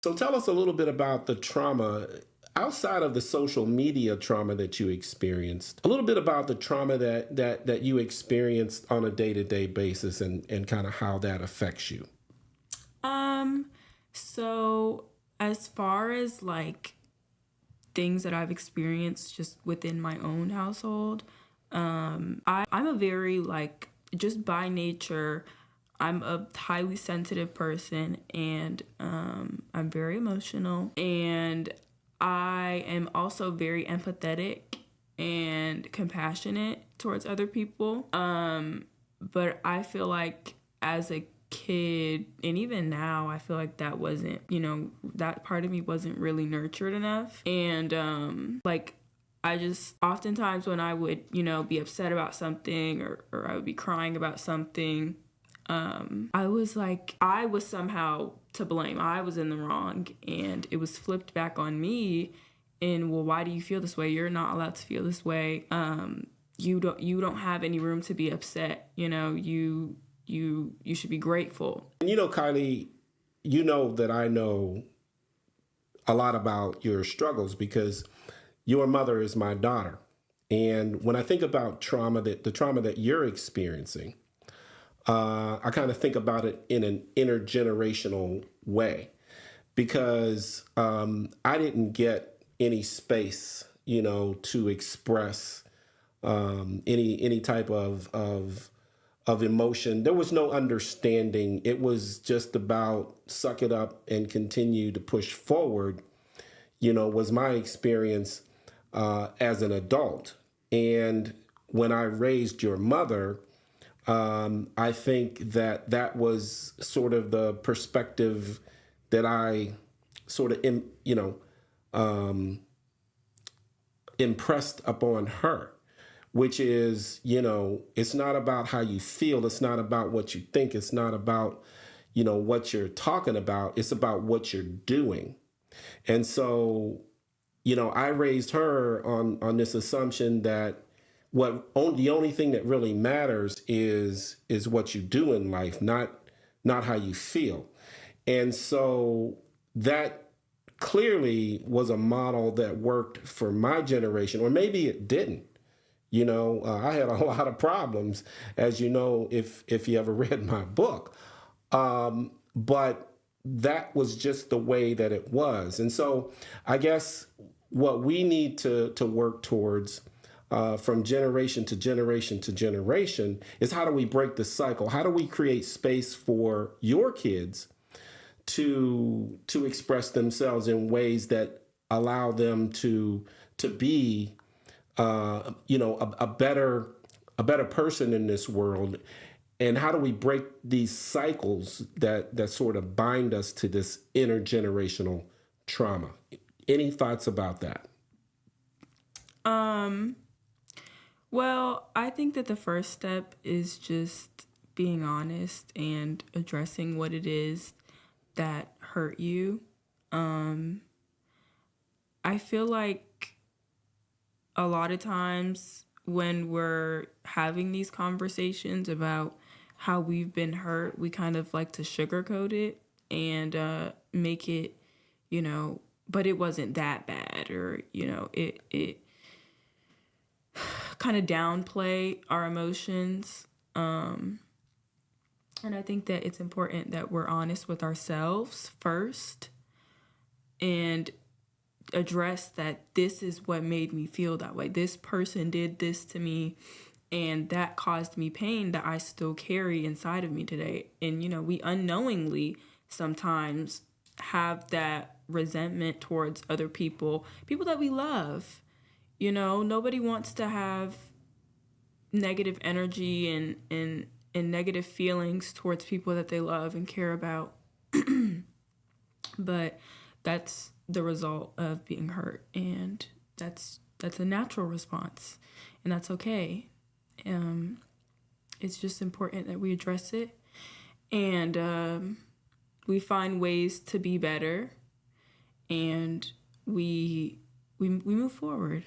So tell us a little bit about the trauma outside of the social media trauma that you experienced. A little bit about the trauma that you experienced on a day-to-day basis and kind of how that affects you. Um, so as far as like things that I've experienced just within my own household, I'm a very like just by nature, I'm a highly sensitive person and I'm very emotional and I am also very empathetic and compassionate towards other people. But I feel like as a kid and even now I feel like that wasn't, that part of me wasn't really nurtured enough. And like I just oftentimes when I would, be upset about something or I would be crying about something, I was like, I was somehow to blame. I was in the wrong and it was flipped back on me. And well, why do you feel this way? You're not allowed to feel this way. You don't have any room to be upset. You should be grateful. And Kylie, you know that I know a lot about your struggles because your mother is my daughter. And when I think about the trauma that you're experiencing, I kind of think about it in an intergenerational way because I didn't get any space, to express any type of emotion. There was no understanding. It was just about suck it up and continue to push forward. Was my experience as an adult. And when I raised your mother, I think that was sort of the perspective that I sort of, um, impressed upon her, which is, it's not about how you feel. It's not about what you think. It's not about, what you're talking about. It's about what you're doing. And so, I raised her on this assumption that the only thing that really matters is what you do in life, not how you feel. And so that clearly was a model that worked for my generation, or maybe it didn't. I had a lot of problems, as you know, if you ever read my book. But that was just the way that it was. And so I guess what we need to work towards from generation to generation to generation is how do we break the cycle? How do we create space for your kids to express themselves in ways that allow them to be a better person in this world, and how do we break these cycles that sort of bind us to this intergenerational trauma? Any thoughts about that? Um, well, I think that the first step is just being honest and addressing what it is that hurt you. Um, I feel like a lot of times when we're having these conversations about how we've been hurt, we kind of like to sugarcoat it and make it, but it wasn't that bad, or it kind of downplay our emotions. And I think that it's important that we're honest with ourselves first and address that this is what made me feel that way. This person did this to me and that caused me pain that I still carry inside of me today. And, we unknowingly sometimes have that resentment towards other people that we love. Nobody wants to have negative energy and negative feelings towards people that they love and care about. But that's the result of being hurt, and that's a natural response, and that's okay. Um, it's just important that we address it and we find ways to be better, and we move forward.